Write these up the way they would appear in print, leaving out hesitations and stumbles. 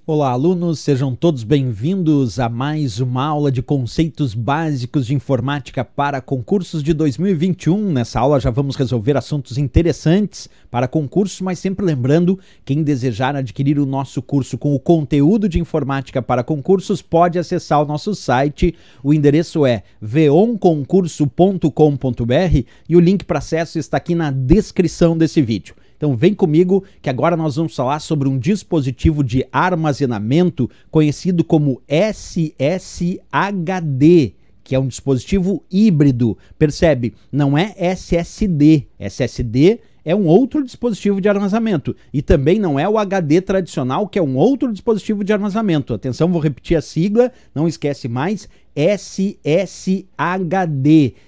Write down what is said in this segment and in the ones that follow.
Olá, alunos, sejam todos bem-vindos a mais uma aula de conceitos básicos de informática para concursos de 2021. Nessa aula já vamos resolver assuntos interessantes para concursos, mas sempre lembrando, quem desejar adquirir o nosso curso com o conteúdo de informática para concursos pode acessar o nosso site. O endereço é veonconcurso.com.br e o link para acesso está aqui na descrição desse vídeo. Então vem comigo que agora nós vamos falar sobre um dispositivo de armazenamento conhecido como SSHD, que é um dispositivo híbrido. Percebe? Não é SSD. SSD é um outro dispositivo de armazenamento. E também não é o HD tradicional, que é um outro dispositivo de armazenamento. Atenção, vou repetir a sigla, não esquece mais, SSHD,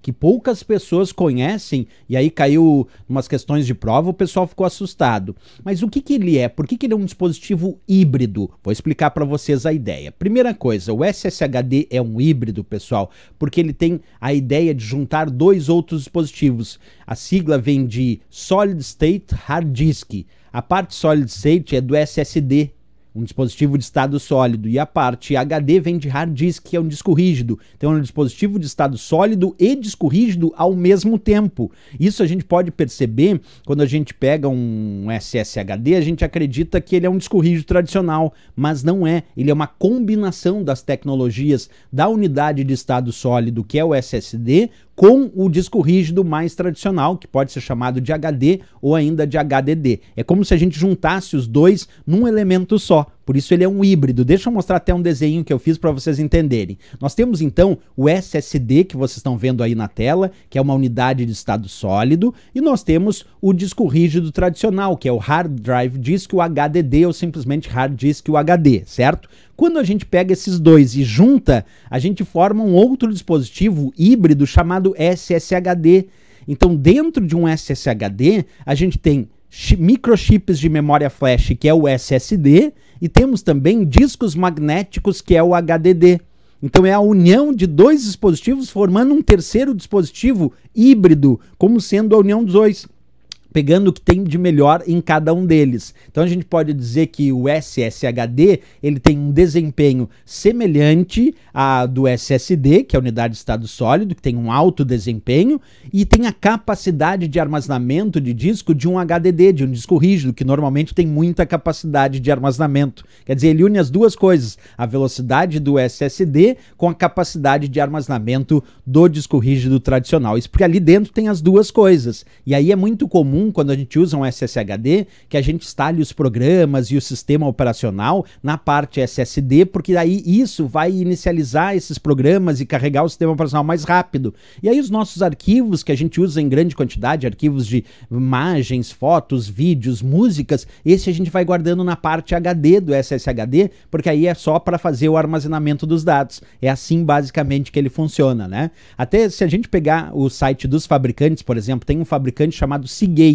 que poucas pessoas conhecem, e aí caiu umas questões de prova, o pessoal ficou assustado. Mas o que ele é? Por que ele é um dispositivo híbrido? Vou explicar para vocês a ideia. Primeira coisa, o SSHD é um híbrido, pessoal, porque ele tem a ideia de juntar dois outros dispositivos. A sigla vem de Solid State Hard Disk. A parte Solid State é do SSD, um dispositivo de estado sólido, e a parte HD vem de hard disk, que é um disco rígido. Então é um dispositivo de estado sólido e disco rígido ao mesmo tempo. Isso a gente pode perceber quando a gente pega um SSHD, a gente acredita que ele é um disco rígido tradicional, mas não é. Ele é uma combinação das tecnologias da unidade de estado sólido, que é o SSD, com o disco rígido mais tradicional, que pode ser chamado de HD ou ainda de HDD. É como se a gente juntasse os dois num elemento só. Por isso ele é um híbrido. Deixa eu mostrar até um desenho que eu fiz para vocês entenderem. Nós temos então o SSD, que vocês estão vendo aí na tela, que é uma unidade de estado sólido, e nós temos o disco rígido tradicional, que é o Hard Drive Disk, o HDD, ou simplesmente Hard Disk, o HD, certo? Quando a gente pega esses dois e junta, a gente forma um outro dispositivo híbrido chamado SSHD. Então, dentro de um SSHD, a gente tem microchips de memória flash, que é o SSD, e temos também discos magnéticos, que é o HDD. Então é a união de dois dispositivos formando um terceiro dispositivo híbrido, como sendo a união dos dois, pegando o que tem de melhor em cada um deles. Então a gente pode dizer que o SSHD ele tem um desempenho semelhante a do SSD, que é a unidade de estado sólido, que tem um alto desempenho, e tem a capacidade de armazenamento de disco de um HDD, de um disco rígido, que normalmente tem muita capacidade de armazenamento. Quer dizer, ele une as duas coisas, a velocidade do SSD com a capacidade de armazenamento do disco rígido tradicional. Isso porque ali dentro tem as duas coisas. E aí é muito comum quando a gente usa um SSHD, que a gente instale os programas e o sistema operacional na parte SSD, porque aí isso vai inicializar esses programas e carregar o sistema operacional mais rápido. E aí os nossos arquivos que a gente usa em grande quantidade, arquivos de imagens, fotos, vídeos, músicas, esse a gente vai guardando na parte HD do SSHD, porque aí é só para fazer o armazenamento dos dados. É assim basicamente que ele funciona, né? Até se a gente pegar o site dos fabricantes, por exemplo, tem um fabricante chamado Seagate,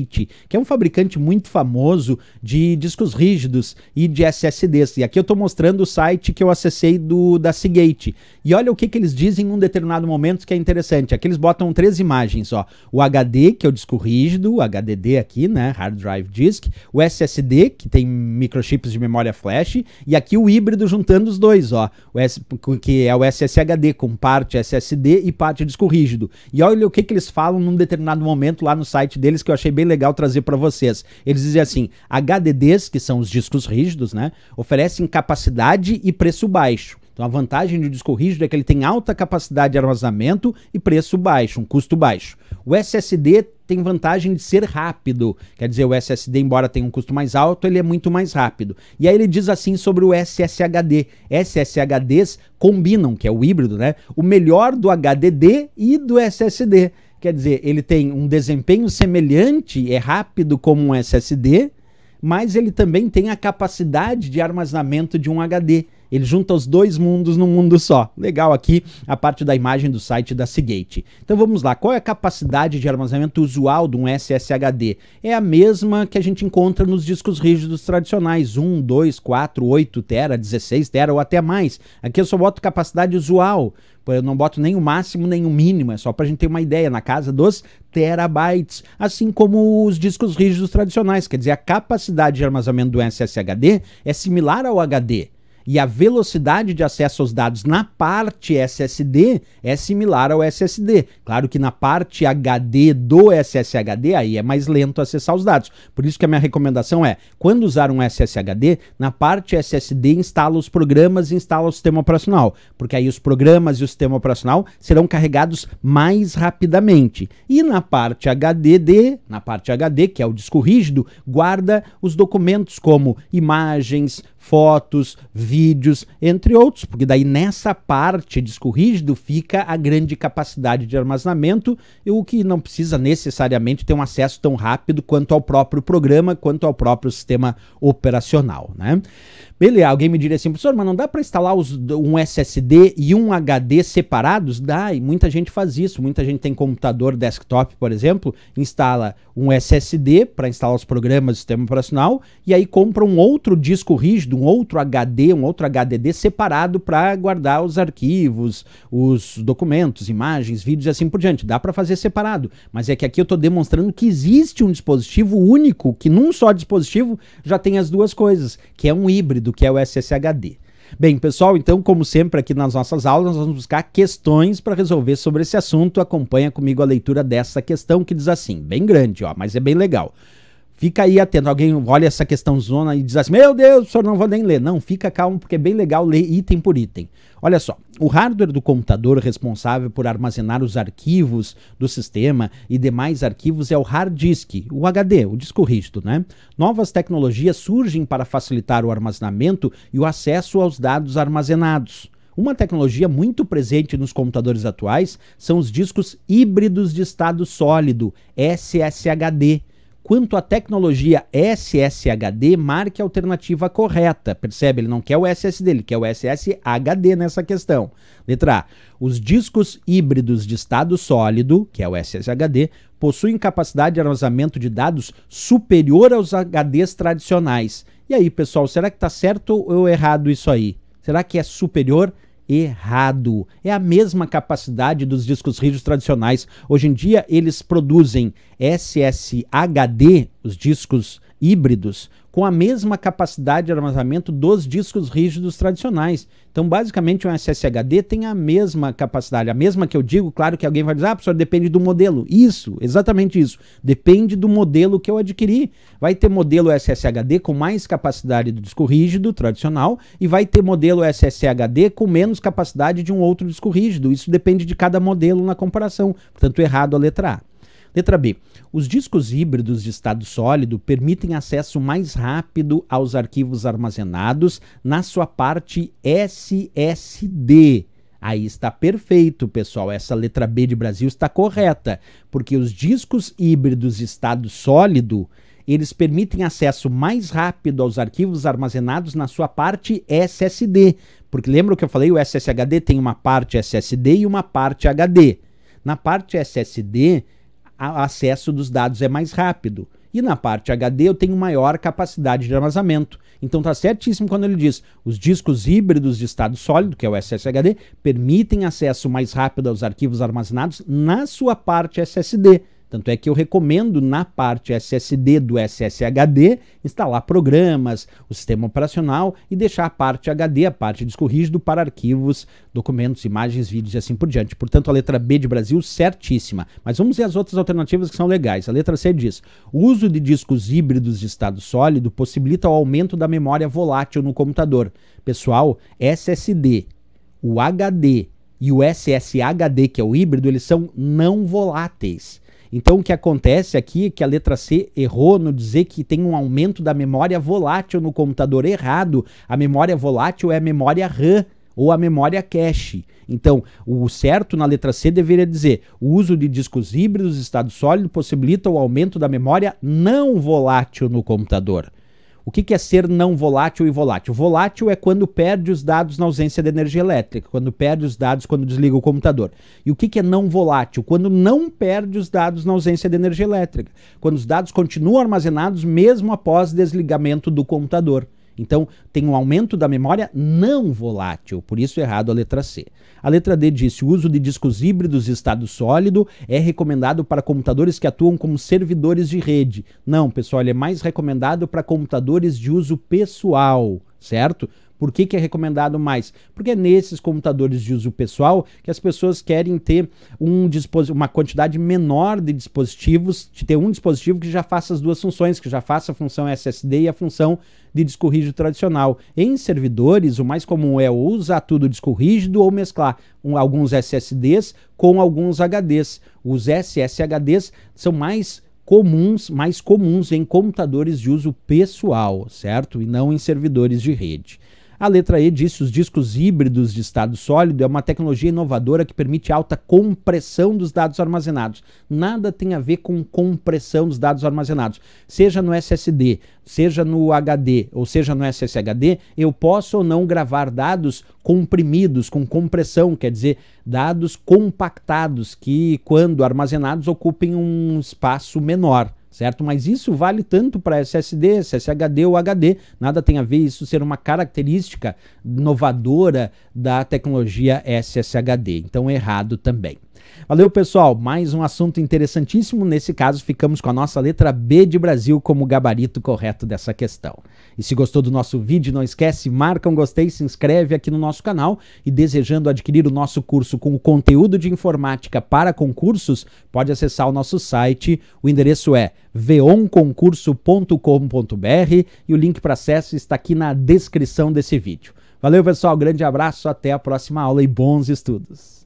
que é um fabricante muito famoso de discos rígidos e de SSDs. E aqui eu estou mostrando o site que eu acessei da Seagate. E olha o que eles dizem em um determinado momento que é interessante. Aqui eles botam três imagens, ó. O HD, que é o disco rígido, o HDD aqui, né, Hard Drive Disk, o SSD, que tem microchips de memória flash, e aqui o híbrido juntando os dois, ó, que é o SSHD com parte SSD e parte disco rígido. E olha o que eles falam num determinado momento lá no site deles que eu achei bem legal trazer para vocês. Eles dizem assim: HDDs, que são os discos rígidos, né, oferecem capacidade e preço baixo. Então a vantagem do disco rígido é que ele tem alta capacidade de armazenamento e preço baixo, um custo baixo. O SSD tem vantagem de ser rápido, quer dizer, o SSD, embora tenha um custo mais alto, ele é muito mais rápido. E aí ele diz assim sobre o SSHD. SSHDs combinam, que é o híbrido, né, o melhor do HDD e do SSD. Quer dizer, ele tem um desempenho semelhante, é rápido como um SSD, mas ele também tem a capacidade de armazenamento de um HD. Ele junta os dois mundos num mundo só. Legal aqui a parte da imagem do site da Seagate. Então vamos lá, qual é a capacidade de armazenamento usual de um SSHD? É a mesma que a gente encontra nos discos rígidos tradicionais, 1, 2, 4, 8 tera, 16 tera ou até mais. Aqui eu só boto capacidade usual, eu não boto nem o máximo nem o mínimo, é só pra gente ter uma ideia, na casa dos terabytes, assim como os discos rígidos tradicionais, quer dizer, a capacidade de armazenamento do SSHD é similar ao HD. E a velocidade de acesso aos dados na parte SSD é similar ao SSD. Claro que na parte HD do SSHD aí é mais lento acessar os dados. Por isso que a minha recomendação é, quando usar um SSHD, na parte SSD instala os programas e instala o sistema operacional. Porque aí os programas e o sistema operacional serão carregados mais rapidamente. E na parte HD, que é o disco rígido, guarda os documentos como imagens, fotos, vídeos, entre outros, porque daí nessa parte disco rígido fica a grande capacidade de armazenamento, e o que não precisa necessariamente ter um acesso tão rápido quanto ao próprio programa, quanto ao próprio sistema operacional, né? Beleza, alguém me diria assim, professor, mas não dá para instalar um SSD e um HD separados? Dá, e muita gente faz isso, muita gente tem computador desktop, por exemplo, instala um SSD para instalar os programas do sistema operacional, e aí compra um outro disco rígido, um outro HD, um outro HDD separado para guardar os arquivos, os documentos, imagens, vídeos e assim por diante. Dá para fazer separado, mas é que aqui eu estou demonstrando que existe um dispositivo único, que num só dispositivo já tem as duas coisas, que é um híbrido, que é o SSHD. Bem, pessoal, então, como sempre aqui nas nossas aulas, nós vamos buscar questões para resolver sobre esse assunto. Acompanha comigo a leitura dessa questão que diz assim, bem grande, ó, mas é bem legal. Fica aí atento, alguém olha essa questão zona e diz assim, meu Deus, professor, não vou nem ler. Não, fica calmo, porque é bem legal ler item por item. Olha só, o hardware do computador responsável por armazenar os arquivos do sistema e demais arquivos é o hard disk, o HD, o disco rígido, né? Novas tecnologias surgem para facilitar o armazenamento e o acesso aos dados armazenados. Uma tecnologia muito presente nos computadores atuais são os discos híbridos de estado sólido, SSHD. Quanto à tecnologia SSHD, marque a alternativa correta. Percebe? Ele não quer o SSD, ele quer o SSHD nessa questão. Letra A. Os discos híbridos de estado sólido, que é o SSHD, possuem capacidade de armazenamento de dados superior aos HDs tradicionais. E aí, pessoal, será que está certo ou errado isso aí? Será que é superior? Errado. É a mesma capacidade dos discos rígidos tradicionais. Hoje em dia eles produzem SSHD, os discos híbridos, com a mesma capacidade de armazenamento dos discos rígidos tradicionais. Então, basicamente, um SSHD tem a mesma capacidade, a mesma que eu digo, claro que alguém vai dizer, ah, professor, depende do modelo. Isso, exatamente isso. Depende do modelo que eu adquiri. Vai ter modelo SSHD com mais capacidade do disco rígido tradicional e vai ter modelo SSHD com menos capacidade de um outro disco rígido. Isso depende de cada modelo na comparação. Portanto, errado a letra A. Letra B. Os discos híbridos de estado sólido permitem acesso mais rápido aos arquivos armazenados na sua parte SSD. Aí está perfeito, pessoal. Essa letra B de Brasil está correta, porque os discos híbridos de estado sólido, eles permitem acesso mais rápido aos arquivos armazenados na sua parte SSD. Porque lembra que eu falei, o SSHD tem uma parte SSD e uma parte HD. Na parte SSD, o acesso dos dados é mais rápido. E na parte HD eu tenho maior capacidade de armazenamento. Então está certíssimo quando ele diz os discos híbridos de estado sólido, que é o SSHD, permitem acesso mais rápido aos arquivos armazenados na sua parte SSD. Tanto é que eu recomendo na parte SSD do SSHD instalar programas, o sistema operacional e deixar a parte HD, a parte disco rígido, para arquivos, documentos, imagens, vídeos e assim por diante. Portanto, a letra B de Brasil certíssima. Mas vamos ver as outras alternativas que são legais. A letra C diz, o uso de discos híbridos de estado sólido possibilita o aumento da memória volátil no computador. Pessoal, SSD, o HD e o SSHD, que é o híbrido, eles são não voláteis. Então o que acontece aqui é que a letra C errou no dizer que tem um aumento da memória volátil no computador. Errado. A memória volátil é a memória RAM ou a memória cache. Então, o certo na letra C deveria dizer o uso de discos híbridos de estado sólido possibilita o aumento da memória não volátil no computador. O que é ser não volátil e volátil? Volátil é quando perde os dados na ausência de energia elétrica, quando perde os dados quando desliga o computador. E o que é não volátil? Quando não perde os dados na ausência de energia elétrica, quando os dados continuam armazenados mesmo após desligamento do computador. Então, tem um aumento da memória não volátil, por isso errado a letra C. A letra D disse: o uso de discos híbridos de estado sólido é recomendado para computadores que atuam como servidores de rede. Não, pessoal, ele é mais recomendado para computadores de uso pessoal, certo? Por que é recomendado mais? Porque é nesses computadores de uso pessoal que as pessoas querem ter uma quantidade menor de dispositivos, de ter um dispositivo que já faça as duas funções, que já faça a função SSD e a função de disco rígido tradicional. Em servidores, o mais comum é ou usar tudo disco rígido ou mesclar alguns SSDs com alguns HDs. Os SSHDs são mais comuns em computadores de uso pessoal, certo? E não em servidores de rede. A letra E disse: os discos híbridos de estado sólido é uma tecnologia inovadora que permite alta compressão dos dados armazenados. Nada tem a ver com compressão dos dados armazenados. Seja no SSD, seja no HD ou seja no SSHD, eu posso ou não gravar dados comprimidos, com compressão, quer dizer, dados compactados que, quando armazenados, ocupem um espaço menor. Certo? Mas isso vale tanto para SSD, SSHD ou HD. Nada tem a ver isso ser uma característica inovadora da tecnologia SSHD. Então, errado também. Valeu, pessoal. Mais um assunto interessantíssimo. Nesse caso, ficamos com a nossa letra B de Brasil como gabarito correto dessa questão. E se gostou do nosso vídeo, não esquece, marca um gostei, se inscreve aqui no nosso canal. E desejando adquirir o nosso curso com o conteúdo de informática para concursos, pode acessar o nosso site. O endereço é veonconcurso.com.br e o link para acesso está aqui na descrição desse vídeo. Valeu, pessoal. Grande abraço. Até a próxima aula e bons estudos.